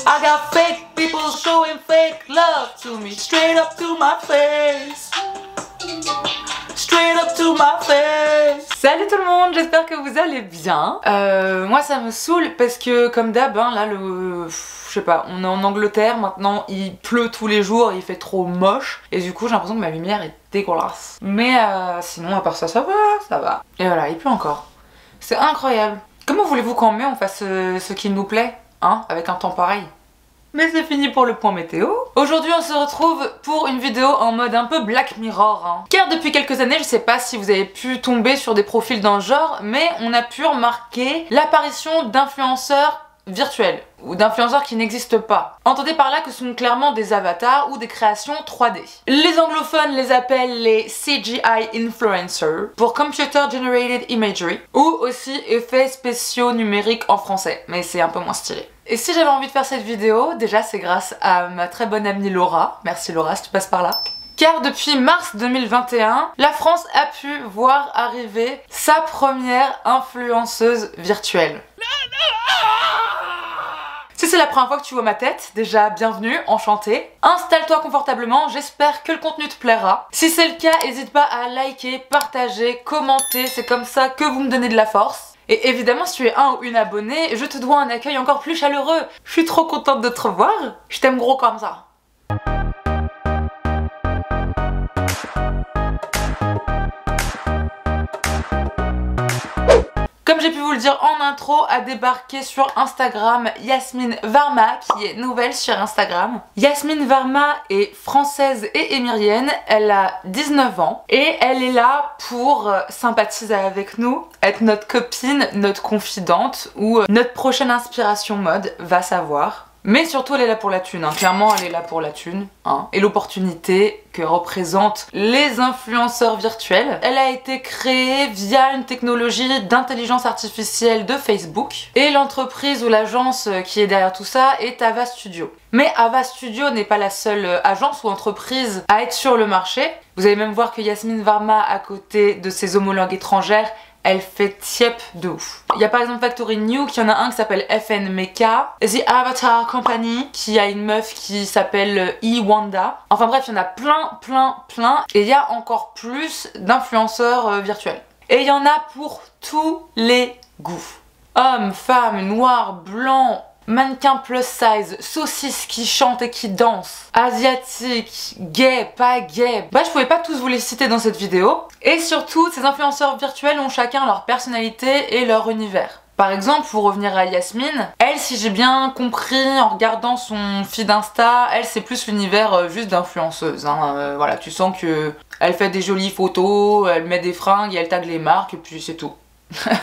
I got fake people showing fake love to me, straight up to my face. Straight up to my face. Salut tout le monde, j'espère que vous allez bien. Moi ça me saoule parce que comme d'hab, hein, là je sais pas, on est en Angleterre maintenant, il pleut tous les jours, il fait trop moche et du coup j'ai l'impression que ma lumière est dégueulasse. Mais sinon à part ça, ça va. Et voilà, il pleut encore. C'est incroyable. Comment voulez-vous qu'en mai on fasse ce qu'il nous plaît, hein, avec un temps pareil? Mais c'est fini pour le point météo. Aujourd'hui on se retrouve pour une vidéo en mode un peu Black Mirror, hein. Car depuis quelques années, je sais pas si vous avez pu tomber sur des profils dans le genre, mais on a pu remarquer l'apparition d'influenceurs virtuels ou d'influenceurs qui n'existent pas. Entendez par là que ce sont clairement des avatars ou des créations 3D. Les anglophones les appellent les CGI influencers pour Computer Generated Imagery ou aussi effets spéciaux numériques en français, mais c'est un peu moins stylé. Et si j'avais envie de faire cette vidéo, déjà c'est grâce à ma très bonne amie Laura. Merci Laura si tu passes par là. Car depuis mars 2021, la France a pu voir arriver sa première influenceuse virtuelle. Si c'est la première fois que tu vois ma tête, déjà bienvenue, enchantée. Installe-toi confortablement, j'espère que le contenu te plaira. Si c'est le cas, n'hésite pas à liker, partager, commenter, c'est comme ça que vous me donnez de la force. Et évidemment, si tu es un ou une abonnée, je te dois un accueil encore plus chaleureux. Je suis trop contente de te revoir, je t'aime gros comme ça. Comme j'ai pu vous le dire en intro, a débarqué sur Instagram Yasmine Varma, qui est nouvelle sur Instagram. Yasmine Varma est française et émirienne, elle a 19 ans et elle est là pour sympathiser avec nous, être notre copine, notre confidente ou notre prochaine inspiration mode, va savoir. Mais surtout elle est là pour la thune, hein. Clairement elle est là pour la thune, hein. Et l'opportunité que représentent les influenceurs virtuels. Elle a été créée via une technologie d'intelligence artificielle de Facebook. Et l'entreprise ou l'agence qui est derrière tout ça est Ava Studio. Mais Ava Studio n'est pas la seule agence ou entreprise à être sur le marché. Vous allez même voir que Yasmine Varma, à côté de ses homologues étrangères, elle fait tiep de ouf. Il y a par exemple Factory New, qui en a un qui s'appelle FN Mecha, The Avatar Company, qui a une meuf qui s'appelle Wanda. Enfin bref, il y en a plein. Et il y a encore plus d'influenceurs virtuels. Et il y en a pour tous les goûts. Hommes, femmes, noirs, blancs, mannequin plus size, saucisse qui chante et qui danse, asiatique, gay, pas gay. Bah je pouvais pas tous vous les citer dans cette vidéo. Et surtout, ces influenceurs virtuels ont chacun leur personnalité et leur univers. Par exemple, pour revenir à Yasmine, elle, si j'ai bien compris en regardant son feed Insta, elle c'est plus l'univers juste d'influenceuse, hein. Voilà, tu sens que elle fait des jolies photos, elle met des fringues et elle tag les marques et puis c'est tout.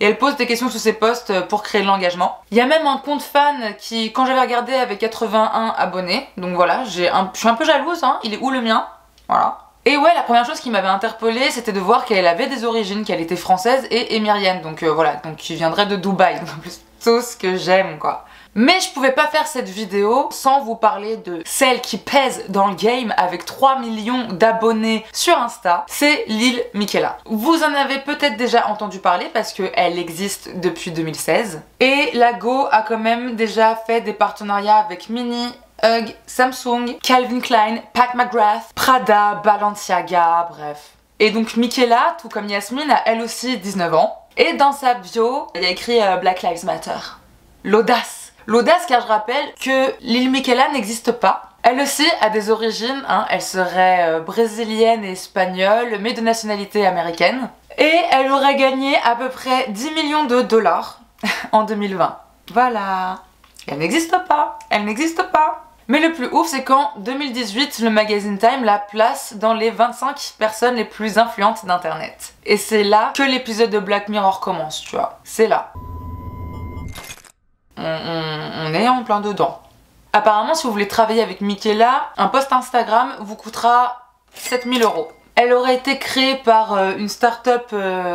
Et elle pose des questions sous ses posts pour créer de l'engagement. Il y a même un compte fan qui, quand j'avais regardé, avait 81 abonnés. Donc voilà, je suis un peu jalouse, hein. Il est où le mien? Voilà. Et ouais, la première chose qui m'avait interpellée, c'était de voir qu'elle avait des origines, qu'elle était française et émirienne. Donc voilà, donc qui viendrait de Dubaï. Donc en plus, tout ce que j'aime quoi. Mais je pouvais pas faire cette vidéo sans vous parler de celle qui pèse dans le game avec 3 millions d'abonnés sur Insta, c'est Lil Miquela. Vous en avez peut-être déjà entendu parler parce qu'elle existe depuis 2016. Et la Go a quand même déjà fait des partenariats avec Mini, Hug, Samsung, Calvin Klein, Pat McGrath, Prada, Balenciaga, bref. Et donc Miquela, tout comme Yasmine, a elle aussi 19 ans. Et dans sa bio, il y a écrit Black Lives Matter. L'audace! L'audace car je rappelle que Lil Miquela n'existe pas. Elle aussi a des origines, hein. Elle serait brésilienne et espagnole, mais de nationalité américaine. Et elle aurait gagné à peu près 10 millions de dollars en 2020. Voilà. Elle n'existe pas. Elle n'existe pas. Mais le plus ouf, c'est qu'en 2018, le magazine Time la place dans les 25 personnes les plus influentes d'internet. Et c'est là que l'épisode de Black Mirror commence, tu vois. C'est là. On est en plein dedans. Apparemment, si vous voulez travailler avec Miquela, un post Instagram vous coûtera 7000 €. Elle aurait été créée par une start-up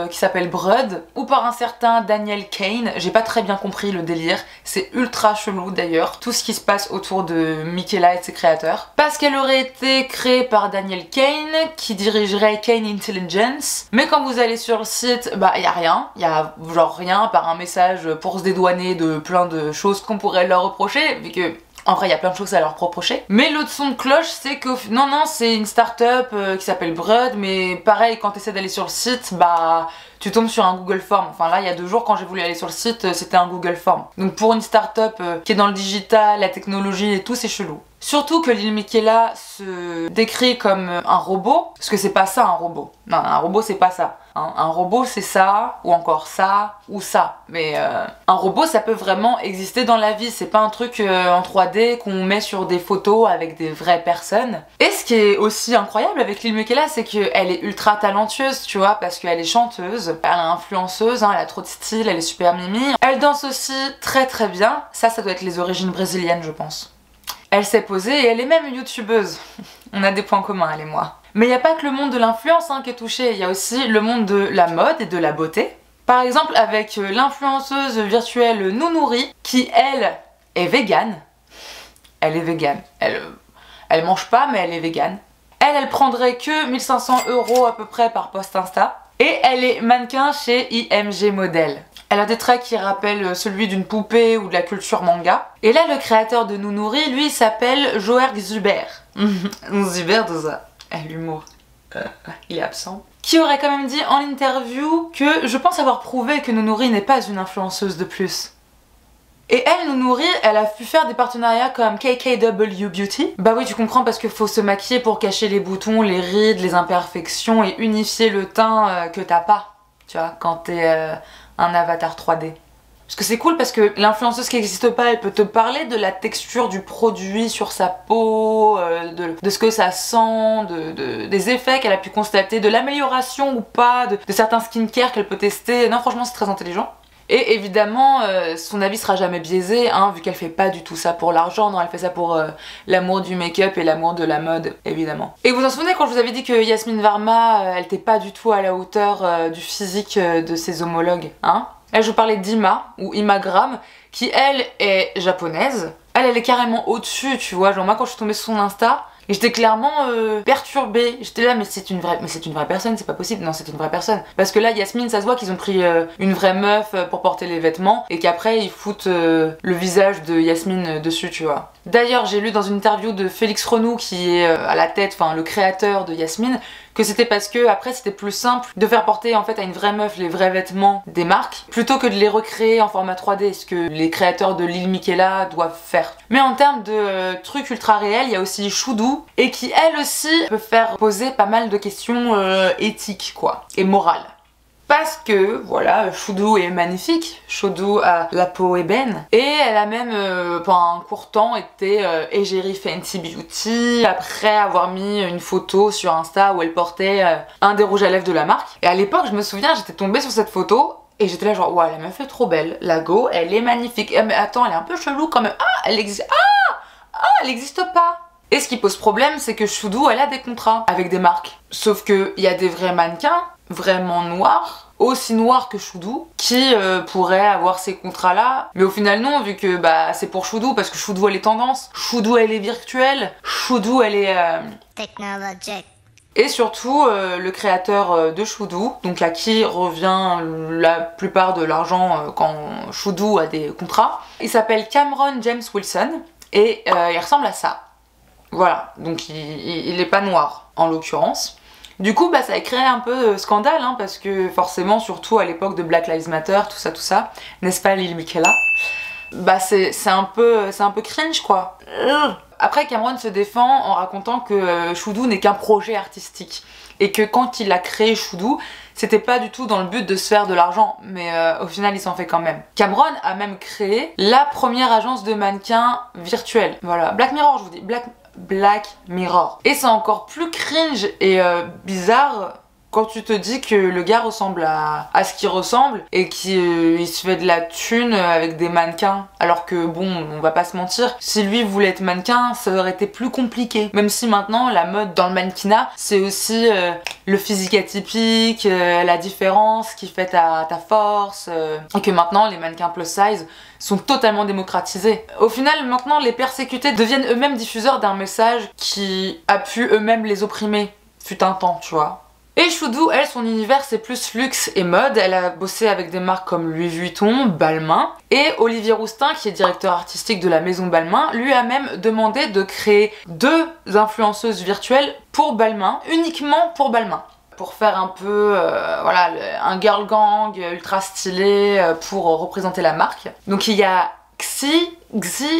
qui s'appelle Brud ou par un certain Daniel Kane. J'ai pas très bien compris le délire, c'est ultra chelou d'ailleurs, tout ce qui se passe autour de Miquela et de ses créateurs. Parce qu'elle aurait été créée par Daniel Kane qui dirigerait Kane Intelligence. Mais quand vous allez sur le site, bah y a rien, y a genre rien par un message pour se dédouaner de plein de choses qu'on pourrait leur reprocher, vu que En vrai, il y a plein de choses à leur reprocher. Mais l'autre son de cloche, c'est que non, c'est une start-up qui s'appelle Brud, mais pareil, quand tu essaies d'aller sur le site, bah tu tombes sur un Google Form. Enfin là, il y a 2 jours, quand j'ai voulu aller sur le site, c'était un Google Form. Donc pour une start-up qui est dans le digital, la technologie et tout, c'est chelou. Surtout que Lil Miquela se décrit comme un robot, parce que c'est pas ça un robot. Non, un robot c'est pas ça. Un robot c'est ça, ou encore ça, ou ça. Mais un robot ça peut vraiment exister dans la vie, c'est pas un truc en 3D qu'on met sur des photos avec des vraies personnes. Et ce qui est aussi incroyable avec Lil Miquela, c'est qu'elle est ultra talentueuse, tu vois, parce qu'elle est chanteuse, elle est influenceuse, hein, elle a trop de style, elle est super mimi. Elle danse aussi très bien, ça doit être les origines brésiliennes je pense. Elle s'est posée et elle est même youtubeuse. On a des points communs, elle et moi. Mais il n'y a pas que le monde de l'influence qui est touché, il y a aussi le monde de la mode et de la beauté. Par exemple avec l'influenceuse virtuelle Nounouri, qui elle est végane. Elle est végane. Elle mange pas mais elle est végane. Elle prendrait que 1500 € à peu près par post Insta. Et elle est mannequin chez IMG Model. Elle a des traits qui rappellent celui d'une poupée ou de la culture manga. Et là, le créateur de Nounouri, lui, il s'appelle Joerg Zuber. Zuber, tout ça. L'humour. Il est absent. Qui aurait quand même dit en interview que je pense avoir prouvé que Nounouri n'est pas une influenceuse de plus. Et elle, Nounouri, elle a pu faire des partenariats comme KKW Beauty. Bah oui, tu comprends, parce qu'il faut se maquiller pour cacher les boutons, les rides, les imperfections et unifier le teint que t'as pas. Tu vois, quand t'es un avatar 3D. Parce que c'est cool parce que l'influenceuse qui n'existe pas, elle peut te parler de la texture du produit sur sa peau, de ce que ça sent, des effets qu'elle a pu constater, de l'amélioration ou pas, de certains skincare qu'elle peut tester. Non, franchement, c'est très intelligent. Et évidemment, son avis sera jamais biaisé, hein, vu qu'elle fait pas du tout ça pour l'argent, non, elle fait ça pour l'amour du make-up et l'amour de la mode, évidemment. Et vous vous en souvenez quand je vous avais dit que Yasmine Varma, elle était pas du tout à la hauteur du physique de ses homologues, hein? Là, je vous parlais d'Ima, ou Imagram, qui elle est japonaise. Elle est carrément au-dessus, tu vois, genre moi quand je suis tombée sur son Insta, et j'étais clairement perturbée. J'étais là, mais c'est une vraie personne, c'est pas possible. Non, c'est une vraie personne. Parce que là, Yasmine, ça se voit qu'ils ont pris une vraie meuf pour porter les vêtements et qu'après ils foutent le visage de Yasmine dessus, tu vois. D'ailleurs, j'ai lu dans une interview de Félix Renou, qui est à la tête, enfin le créateur de Yasmine, que c'était parce que après c'était plus simple de faire porter en fait à une vraie meuf les vrais vêtements des marques plutôt que de les recréer en format 3D, ce que les créateurs de Lil Miquela doivent faire. Mais en termes de trucs ultra réels, il y a aussi Choudou, et qui elle aussi peut faire poser pas mal de questions éthiques quoi, et morales. Parce que, voilà, Choudou est magnifique, Choudou a la peau ébène, et elle a même, pendant un court temps, été égérie Fenty Beauty, après avoir mis une photo sur Insta où elle portait un des rouges à lèvres de la marque. Et à l'époque, je me souviens, j'étais tombée sur cette photo, et j'étais là genre, ouais, la meuf est trop belle, la go, elle est magnifique. Mais attends, elle est un peu chelou quand même, elle existe pas. Et ce qui pose problème, c'est que Choudou, elle a des contrats avec des marques. Sauf qu'il y a des vrais mannequins, vraiment noirs, aussi noirs que Choudou, qui pourraient avoir ces contrats-là. Mais au final, non, vu que bah c'est pour Choudou, parce que Choudou, elle est tendance. Choudou, elle est virtuelle. Choudou, elle est... technologique. Et surtout, le créateur de Choudou, donc à qui revient la plupart de l'argent quand Choudou a des contrats, il s'appelle Cameron James Wilson, et il ressemble à ça. Voilà, donc il est pas noir en l'occurrence. Du coup bah ça a créé un peu scandale hein, parce que forcément surtout à l'époque de Black Lives Matter, tout ça, n'est-ce pas Lil Miquela? Bah c'est un peu cringe quoi. Après Cameron se défend en racontant que Choudou n'est qu'un projet artistique et que quand il a créé Choudou, c'était pas du tout dans le but de se faire de l'argent, mais au final il s'en fait quand même. Cameron a même créé la première agence de mannequins virtuelle. Voilà, Black Mirror je vous dis, Black Mirror. Et c'est encore plus cringe et bizarre quand tu te dis que le gars ressemble à ce qu'il ressemble et qu'il se fait de la thune avec des mannequins. Alors que bon, on va pas se mentir, si lui voulait être mannequin, ça aurait été plus compliqué. Même si maintenant, la mode dans le mannequinat, c'est aussi le physique atypique, la différence qui fait ta force, et que maintenant, les mannequins plus size sont totalement démocratisés. Au final, maintenant, les persécutés deviennent eux-mêmes diffuseurs d'un message qui a pu eux-mêmes les opprimer, fut un temps, tu vois. Et Choudou, elle, son univers c'est plus luxe et mode. Elle a bossé avec des marques comme Louis Vuitton, Balmain. Et Olivier Rousteing, qui est directeur artistique de la maison Balmain, lui a même demandé de créer 2 influenceuses virtuelles pour Balmain, uniquement pour Balmain. Pour faire un peu, voilà, un girl gang ultra stylé pour représenter la marque. Donc il y a Xi,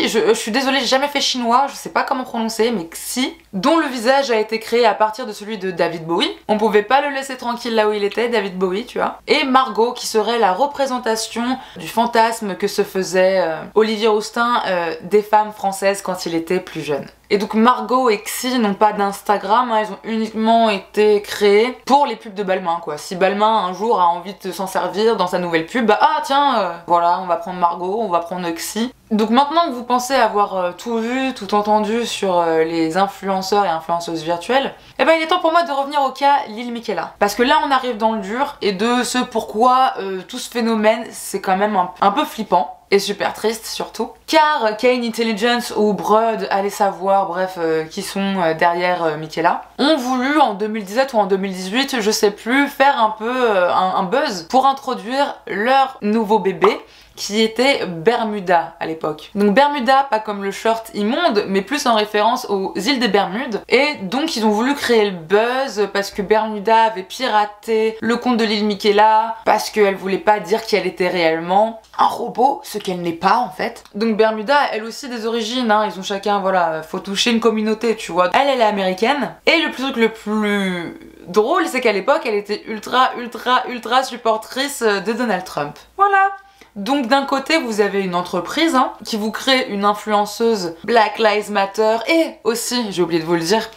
je suis désolée, j'ai jamais fait chinois, je sais pas comment prononcer, mais Xi, dont le visage a été créé à partir de celui de David Bowie. On pouvait pas le laisser tranquille là où il était, David Bowie, tu vois. Et Margot, qui serait la représentation du fantasme que se faisait Olivier Rousteing des femmes françaises quand il était plus jeune. Et donc Margot et Xi n'ont pas d'Instagram, hein, ils ont uniquement été créés pour les pubs de Balmain, quoi. Si Balmain un jour a envie de s'en servir dans sa nouvelle pub, bah ah tiens, voilà, on va prendre Margot, on va prendre Xi. Donc maintenant que vous pensez avoir tout vu, tout entendu sur les influenceurs et influenceuses virtuelles, eh ben il est temps pour moi de revenir au cas Lil Miquela. Parce que là on arrive dans le dur et de ce pourquoi tout ce phénomène c'est quand même un peu flippant. Et super triste surtout, car Kane Intelligence ou Brud, allez savoir, bref, qui sont derrière Miquela, ont voulu en 2017 ou en 2018, je sais plus, faire un peu un buzz pour introduire leur nouveau bébé, qui était Bermuda à l'époque. Donc Bermuda, pas comme le short immonde, mais plus en référence aux îles des Bermudes. Et donc ils ont voulu créer le buzz parce que Bermuda avait piraté le compte de Lil Miquela, parce qu'elle voulait pas dire qui elle était réellement. Un robot, ce qu'elle n'est pas en fait. Donc Bermuda, elle aussi des origines, hein, ils ont chacun, voilà, faut toucher une communauté, tu vois. Elle est américaine. Et le truc le plus drôle, c'est qu'à l'époque, elle était ultra supportrice de Donald Trump. Voilà. Donc d'un côté vous avez une entreprise hein, qui vous crée une influenceuse Black Lives Matter et aussi, j'ai oublié de vous le dire,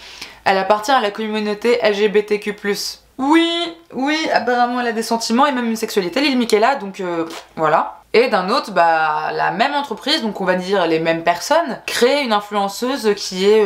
elle appartient à la communauté LGBTQ+. Oui, apparemment elle a des sentiments et même une sexualité, Lil Miquela, donc voilà. Et d'un autre, bah, la même entreprise, donc on va dire les mêmes personnes, crée une influenceuse qui est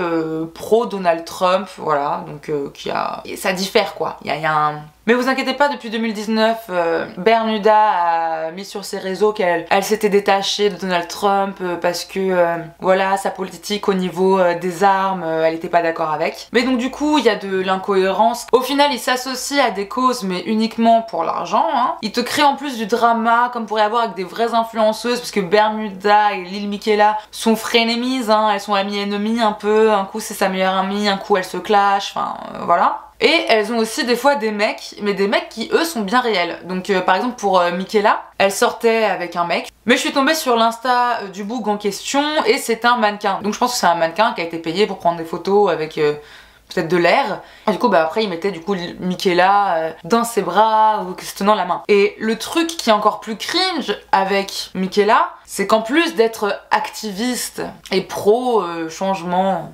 pro Donald Trump, voilà, donc qui a... Et ça diffère quoi, il y a un... Mais vous inquiétez pas, depuis 2019, Bermuda a mis sur ses réseaux qu'elle s'était détachée de Donald Trump parce que, voilà, sa politique au niveau des armes, elle était pas d'accord avec. Mais donc du coup, il y a de l'incohérence. Au final, il s'associe à des causes, mais uniquement pour l'argent. Hein. Il te crée en plus du drama, comme pourrait y avoir avec des vraies influenceuses, parce que Bermuda et Lil Miquela sont frenemies, hein, elles sont amies-ennemies un peu. Un coup, c'est sa meilleure amie, un coup, elles se clashent, enfin, voilà. Et elles ont aussi des fois des mecs, mais des mecs qui eux sont bien réels. Donc par exemple pour Miquela, elle sortait avec un mec, mais je suis tombée sur l'insta du boug en question et c'est un mannequin. Donc je pense que c'est un mannequin qui a été payé pour prendre des photos avec peut-être de l'air. Et du coup bah après il mettait du coup Miquela dans ses bras ou se tenant la main. Et le truc qui est encore plus cringe avec Miquela, c'est qu'en plus d'être activiste et pro changement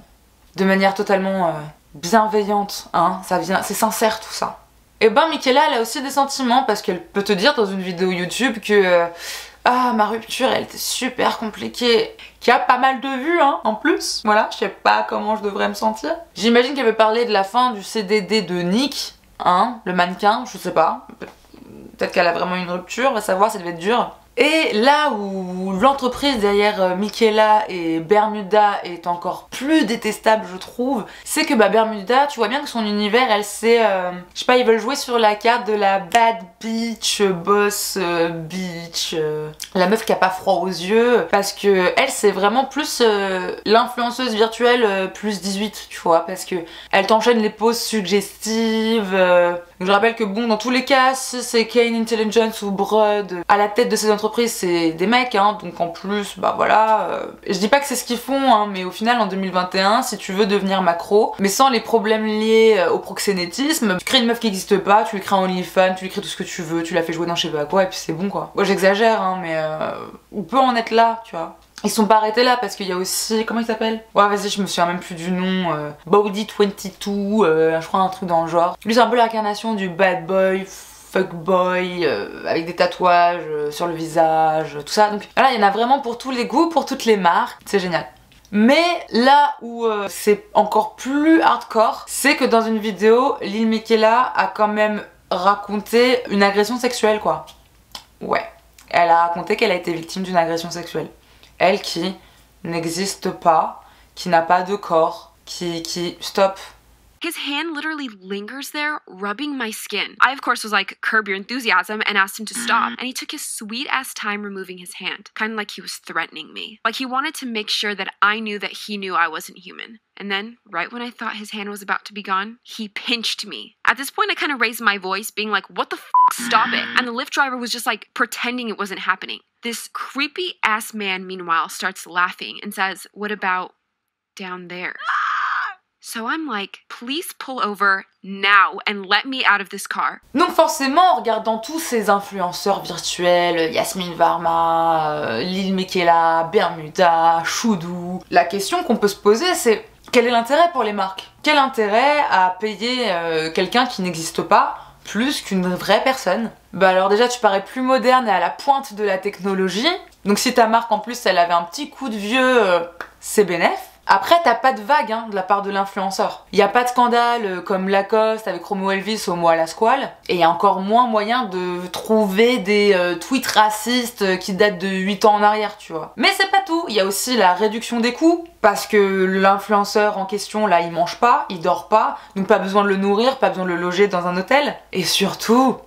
de manière totalement... bienveillante, hein, ça vient, c'est sincère tout ça. Et ben Miquela elle a aussi des sentiments parce qu'elle peut te dire dans une vidéo YouTube que ah ma rupture elle était super compliquée, qui a pas mal de vues hein, en plus, voilà, je sais pas comment je devrais me sentir. J'imagine qu'elle veut parler de la fin du CDD de Nick, hein, le mannequin, je sais pas, peut-être qu'elle a vraiment une rupture, on va savoir, ça devait être dur. Et là où l'entreprise derrière Miquela et Bermuda est encore plus détestable je trouve, c'est que bah Bermuda, tu vois bien que son univers elle c'est, je sais pas, ils veulent jouer sur la carte de la bad bitch, boss bitch, la meuf qui a pas froid aux yeux, parce que elle c'est vraiment plus l'influenceuse virtuelle plus 18 tu vois, parce que elle t'enchaîne les poses suggestives. Donc je rappelle que bon dans tous les cas si c'est Kane Intelligence ou Brud à la tête de ces entreprises c'est des mecs hein, donc en plus bah voilà, je dis pas que c'est ce qu'ils font hein, mais au final en 2021 si tu veux devenir macro mais sans les problèmes liés au proxénétisme, tu crées une meuf qui existe pas, tu lui crées un OnlyFans, tu lui crées tout ce que tu veux, tu la fais jouer dans je sais pas quoi et puis c'est bon quoi. Moi j'exagère hein mais on peut en être là tu vois. Ils sont pas arrêtés là parce qu'il y a aussi... Comment il s'appelle? Ouais vas-y je me souviens même plus du nom. Bowdy22, je crois un truc dans le genre. Lui c'est un peu l'incarnation du bad boy, fuckboy, avec des tatouages sur le visage, tout ça. Donc voilà, il y en a vraiment pour tous les goûts, pour toutes les marques. C'est génial. Mais là où c'est encore plus hardcore, c'est que dans une vidéo, Lil Miquela a quand même raconté une agression sexuelle quoi. Ouais. Elle a raconté qu'elle a été victime d'une agression sexuelle. Elle qui n'existe pas, qui n'a pas de corps, qui... Stop. His hand literally lingers there, rubbing my skin. I, of course, was like, curb your enthusiasm, and asked him to stop. And he took his sweet-ass time removing his hand, kind of like he was threatening me. Like he wanted to make sure that I knew that he knew I wasn't human. And then, right when I thought his hand was about to be gone, he pinched me. At this point, I kind of raised my voice, being like, what the f***, stop it. And the Lyft driver was just like pretending it wasn't happening. This creepy-ass man, meanwhile, starts laughing and says, what about down there? So I'm like, please pull over now and let me out of this car. Donc forcément, en regardant tous ces influenceurs virtuels, Yasmine Varma, Lil Miquela, Bermuda, Choudou, la question qu'on peut se poser c'est quel est l'intérêt pour les marques? Quel intérêt à payer quelqu'un qui n'existe pas plus qu'une vraie personne? Bah alors déjà tu parais plus moderne et à la pointe de la technologie, donc si ta marque en plus elle avait un petit coup de vieux, c'est bénef. Après, t'as pas de vague de la part de l'influenceur. Y a pas de scandale comme Lacoste avec Romo Elvis au mois à la squale. Et y a encore moins moyen de trouver des tweets racistes qui datent de 8 ans en arrière, tu vois. Mais c'est pas tout. Y a aussi la réduction des coûts. Parce que l'influenceur en question, là, il mange pas, il dort pas. Donc pas besoin de le nourrir, pas besoin de le loger dans un hôtel. Et surtout,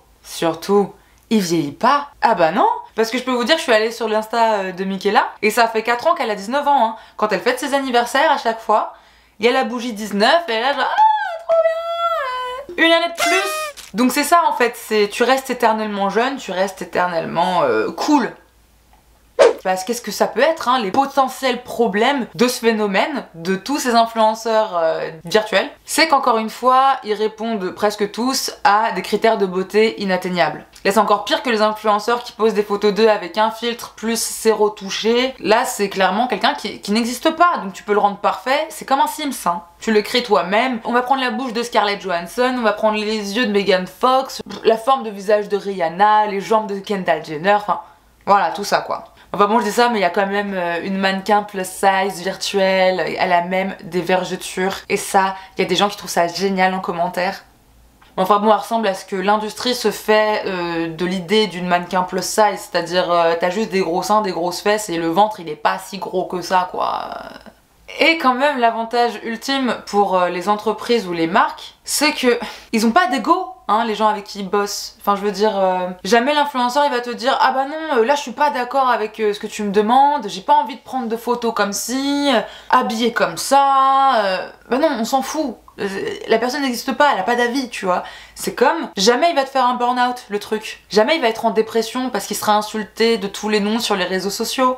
il vieillit pas. Ah bah non. Parce que je peux vous dire que je suis allée sur l'insta de Miquela et ça fait 4 ans qu'elle a 19 ans. Quand elle fête ses anniversaires à chaque fois, il y a la bougie 19 et elle est là genre ah trop bien, une année de plus. Donc c'est ça en fait, c'est tu restes éternellement jeune, tu restes éternellement cool. Parce qu'est-ce que ça peut être les potentiels problèmes de ce phénomène, de tous ces influenceurs virtuels, c'est qu'encore une fois, ils répondent presque tous à des critères de beauté inatteignables. Là c'est encore pire que les influenceurs qui posent des photos d'eux avec un filtre plus zéro touché. Là c'est clairement quelqu'un qui n'existe pas, donc tu peux le rendre parfait, c'est comme un Sims. Tu le crées toi-même, on va prendre la bouche de Scarlett Johansson, on va prendre les yeux de Megan Fox, la forme de visage de Rihanna, les jambes de Kendall Jenner, enfin voilà tout ça quoi. Enfin bon je dis ça mais il y a quand même une mannequin plus size virtuelle, elle a même des vergetures et ça, il y a des gens qui trouvent ça génial en commentaire. Enfin bon elle ressemble à ce que l'industrie se fait de l'idée d'une mannequin plus size, c'est-à-dire t'as juste des gros seins, des grosses fesses et le ventre il est pas si gros que ça quoi. Et quand même l'avantage ultime pour les entreprises ou les marques, c'est que ils ont pas d'ego, les gens avec qui ils bossent. Enfin je veux dire, jamais l'influenceur il va te dire ah bah non là je suis pas d'accord avec ce que tu me demandes, j'ai pas envie de prendre de photos comme ci, habillée comme ça, bah non on s'en fout. La personne n'existe pas, elle a pas d'avis, tu vois. C'est comme, jamais il va te faire un burn-out, le truc. Jamais il va être en dépression parce qu'il sera insulté de tous les noms sur les réseaux sociaux.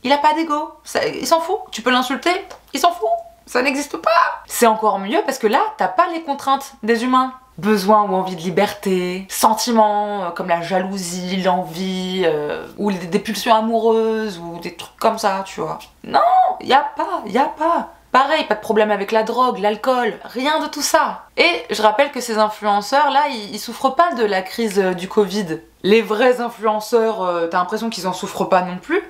Il a pas d'ego, il s'en fout. Tu peux l'insulter, il s'en fout. Ça n'existe pas. C'est encore mieux parce que là, t'as pas les contraintes des humains. Besoin ou envie de liberté, sentiments comme la jalousie, l'envie, ou des pulsions amoureuses, ou des trucs comme ça, tu vois. Non, y a pas. Pareil, pas de problème avec la drogue, l'alcool, rien de tout ça. Et je rappelle que ces influenceurs là, ils souffrent pas de la crise du Covid. Les vrais influenceurs, t'as l'impression qu'ils en souffrent pas non plus.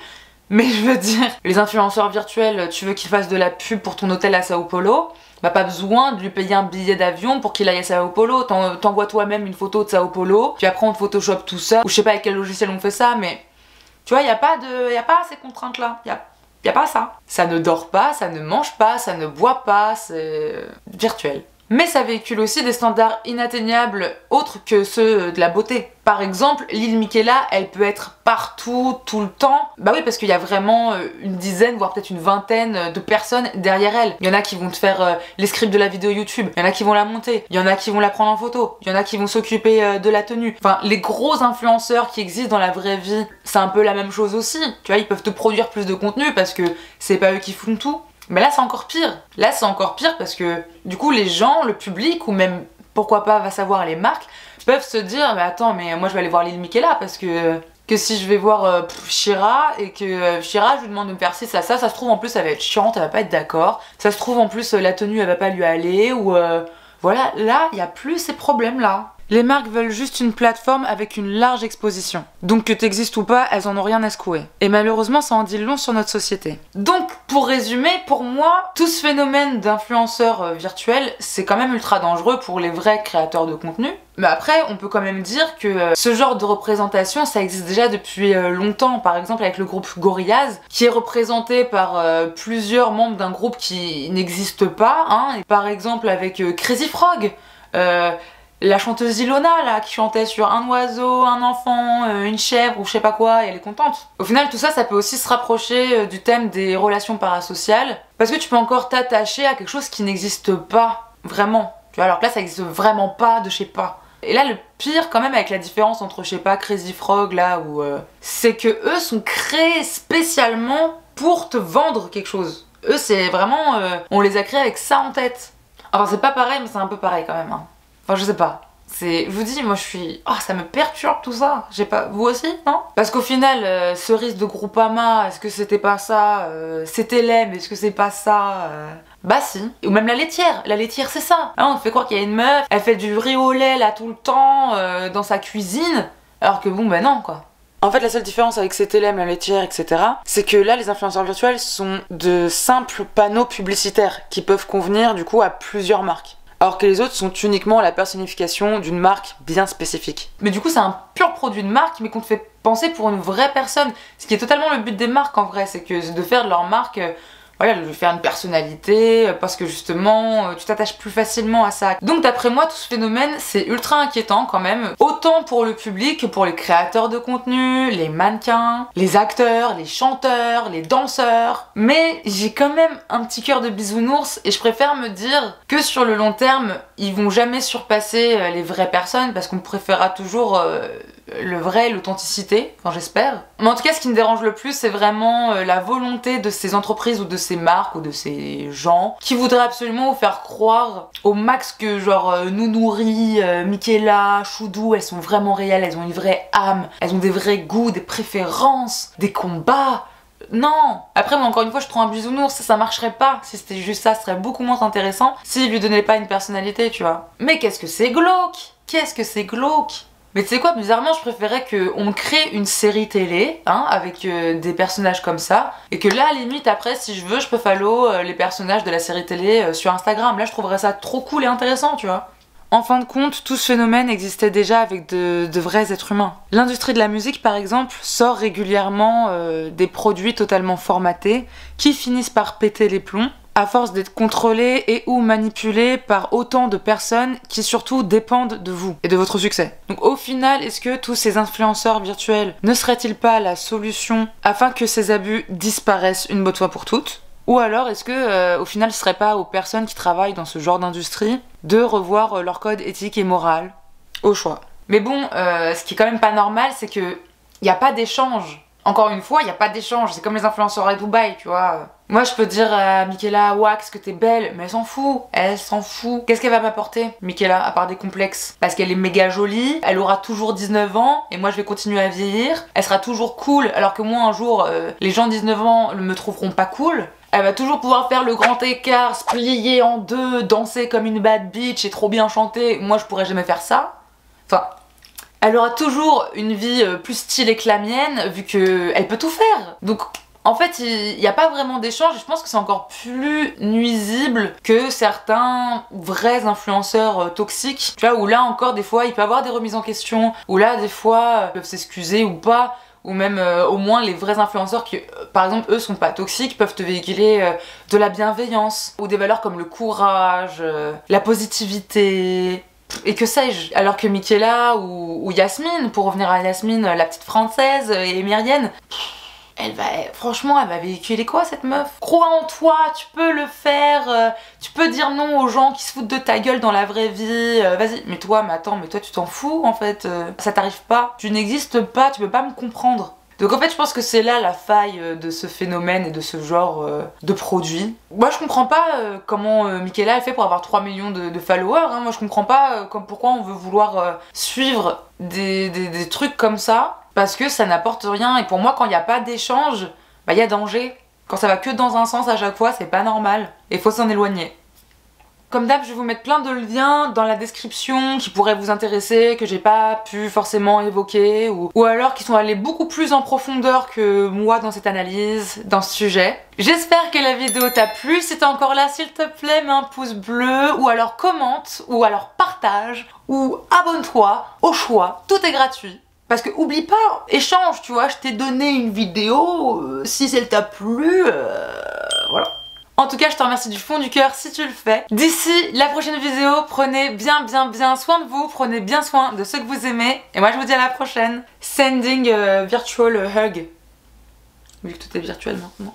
Mais je veux dire, les influenceurs virtuels, tu veux qu'ils fassent de la pub pour ton hôtel à Sao Paulo, bah pas besoin de lui payer un billet d'avion pour qu'il aille à Sao Paulo, t'envoies toi-même une photo de Sao Paulo, puis après on te Photoshop tout ça, ou je sais pas avec quel logiciel on fait ça, mais tu vois, y a pas ces contraintes là, y a pas ça. Ça ne dort pas, ça ne mange pas, ça ne boit pas, c'est virtuel. Mais ça véhicule aussi des standards inatteignables autres que ceux de la beauté. Par exemple, Lil Miquela, elle peut être partout, tout le temps. Bah oui, parce qu'il y a vraiment une dizaine, voire peut-être une vingtaine de personnes derrière elle. Il y en a qui vont te faire les scripts de la vidéo YouTube, il y en a qui vont la monter, il y en a qui vont la prendre en photo, il y en a qui vont s'occuper de la tenue. Enfin, les gros influenceurs qui existent dans la vraie vie, c'est un peu la même chose aussi. Tu vois, ils peuvent te produire plus de contenu parce que c'est pas eux qui font tout. Mais là c'est encore pire. Là c'est encore pire parce que du coup les gens, le public ou même pourquoi pas va savoir les marques peuvent se dire mais attends mais moi je vais aller voir Lil Miquela parce que si je vais voir Shira et que Shira je lui demande de me faire ci ça se trouve en plus elle va être chiante, elle va pas être d'accord, ça se trouve en plus la tenue elle va pas lui aller ou voilà, là il y a plus ces problèmes là. Les marques veulent juste une plateforme avec une large exposition. Donc que t'existes ou pas, elles en ont rien à secouer. Et malheureusement, ça en dit long sur notre société. Donc, pour résumer, pour moi, tout ce phénomène d'influenceurs virtuels, c'est quand même ultra dangereux pour les vrais créateurs de contenu. Mais après, on peut quand même dire que ce genre de représentation, ça existe déjà depuis longtemps. Par exemple, avec le groupe Gorillaz, qui est représenté par plusieurs membres d'un groupe qui n'existe pas. Hein. Et par exemple, avec Crazy Frog, la chanteuse Ilona, là, qui chantait sur un oiseau, un enfant, une chèvre ou je sais pas quoi, et elle est contente. Au final, tout ça, ça peut aussi se rapprocher du thème des relations parasociales. Parce que tu peux encore t'attacher à quelque chose qui n'existe pas vraiment. Tu vois, alors que là, ça existe vraiment pas de je sais pas. Et là, le pire quand même avec la différence entre, je sais pas, Crazy Frog là, où c'est que eux sont créés spécialement pour te vendre quelque chose. Eux, c'est vraiment, on les a créés avec ça en tête. Enfin, c'est pas pareil, mais c'est un peu pareil quand même. Hein. Enfin, je sais pas. Je vous dis, moi je suis... Oh, ça me perturbe tout ça. J'ai pas... Vous aussi, non? Parce qu'au final, Cerise de Groupama, est-ce que c'était pas ça? C'était lait, mais est-ce que c'est pas ça? Bah si. Ou même la laitière. La laitière, c'est ça. Hein, on te fait croire qu'il y a une meuf, elle fait du riz au lait là tout le temps, dans sa cuisine. Alors que bon, bah non, quoi. En fait, la seule différence avec CTLM, la laitière, etc., c'est que là, les influenceurs virtuels sont de simples panneaux publicitaires qui peuvent convenir du coup à plusieurs marques. Alors que les autres sont uniquement la personnification d'une marque bien spécifique. Mais du coup, c'est un pur produit de marque, mais qu'on te fait penser pour une vraie personne. Ce qui est totalement le but des marques en vrai, c'est de faire de leur marque... Voilà, de faire une personnalité, parce que justement, tu t'attaches plus facilement à ça. Donc d'après moi, tout ce phénomène, c'est ultra inquiétant quand même. Autant pour le public que pour les créateurs de contenu, les mannequins, les acteurs, les chanteurs, les danseurs. Mais j'ai quand même un petit cœur de bisounours et je préfère me dire que sur le long terme, ils vont jamais surpasser les vraies personnes parce qu'on préférera toujours... le vrai, l'authenticité, enfin j'espère. Mais en tout cas, ce qui me dérange le plus, c'est vraiment la volonté de ces entreprises ou de ces marques ou de ces gens qui voudraient absolument vous faire croire au max que genre Nounouri, Michaela, Choudou, elles sont vraiment réelles, elles ont une vraie âme, elles ont des vrais goûts, des préférences, des combats. Non. Après moi encore une fois je trouve un bisounours, ça marcherait pas. Si c'était juste ça, ce serait beaucoup moins intéressant s'il lui donnait pas une personnalité, tu vois. Mais qu'est-ce que c'est glauque? Qu'est-ce que c'est glauque? Mais tu sais quoi, bizarrement, je préférais qu'on crée une série télé, hein, avec des personnages comme ça, et que là, à la limite, après, si je veux, je peux follow les personnages de la série télé sur Instagram. Là, je trouverais ça trop cool et intéressant, tu vois. En fin de compte, tout ce phénomène existait déjà avec de vrais êtres humains. L'industrie de la musique, par exemple, sort régulièrement des produits totalement formatés qui finissent par péter les plombs, à force d'être contrôlés et ou manipulés par autant de personnes qui surtout dépendent de vous et de votre succès. Donc au final, est-ce que tous ces influenceurs virtuels ne seraient-ils pas la solution afin que ces abus disparaissent une bonne fois pour toutes? Ou alors est-ce que au final ce serait pas aux personnes qui travaillent dans ce genre d'industrie de revoir leur code éthique et moral au choix? Mais bon, ce qui est quand même pas normal, c'est que y a pas d'échange. Encore une fois, il n'y a pas d'échange, c'est comme les influenceurs à Dubaï, tu vois. Moi, je peux dire à Michaela, wax, que t'es belle, mais elle s'en fout. Elle s'en fout. Qu'est-ce qu'elle va m'apporter, Michaela, à part des complexes? Parce qu'elle est méga jolie, elle aura toujours 19 ans, et moi, je vais continuer à vieillir. Elle sera toujours cool, alors que moi, un jour, les gens de 19 ans me trouveront pas cool. Elle va toujours pouvoir faire le grand écart, se plier en deux, danser comme une bad bitch et trop bien chanter. Moi, je pourrais jamais faire ça. Enfin... Elle aura toujours une vie plus stylée que la mienne, vu qu'elle peut tout faire. Donc, en fait, il n'y a pas vraiment d'échange, et je pense que c'est encore plus nuisible que certains vrais influenceurs toxiques. Tu vois, où là encore, des fois, il peut y avoir des remises en question, où là, des fois, ils peuvent s'excuser ou pas, ou même au moins les vrais influenceurs qui, par exemple, eux, sont pas toxiques, peuvent te véhiculer de la bienveillance, ou des valeurs comme le courage, la positivité... Et que sais-je, alors que Michaela ou Yasmine, pour revenir à Yasmine, la petite française et émirienne, franchement, elle va véhiculer quoi cette meuf? Crois en toi, tu peux le faire, tu peux dire non aux gens qui se foutent de ta gueule dans la vraie vie, vas-y. Mais toi tu t'en fous en fait, ça t'arrive pas, tu n'existes pas, tu peux pas me comprendre. Donc en fait je pense que c'est là la faille de ce phénomène et de ce genre de produit. Moi je comprends pas comment Michaela elle fait pour avoir 3 millions de followers, hein. Moi je comprends pas pourquoi on veut vouloir suivre des trucs comme ça, parce que ça n'apporte rien, et pour moi quand il n'y a pas d'échange, bah il y a danger. Quand ça va que dans un sens à chaque fois, c'est pas normal, et faut s'en éloigner. Comme d'hab, je vais vous mettre plein de liens dans la description qui pourraient vous intéresser, que j'ai pas pu forcément évoquer, ou alors qui sont allés beaucoup plus en profondeur que moi dans cette analyse, dans ce sujet. J'espère que la vidéo t'a plu. Si t'es encore là, s'il te plaît, mets un pouce bleu, ou alors commente, ou alors partage, ou abonne-toi, au choix, tout est gratuit. Parce que oublie pas, échange, tu vois, je t'ai donné une vidéo, si elle t'a plu, voilà. En tout cas, je te remercie du fond du cœur si tu le fais. D'ici la prochaine vidéo, prenez bien soin de vous, prenez bien soin de ceux que vous aimez. Et moi, je vous dis à la prochaine. Sending virtual hug. Vu que tout est virtuel maintenant.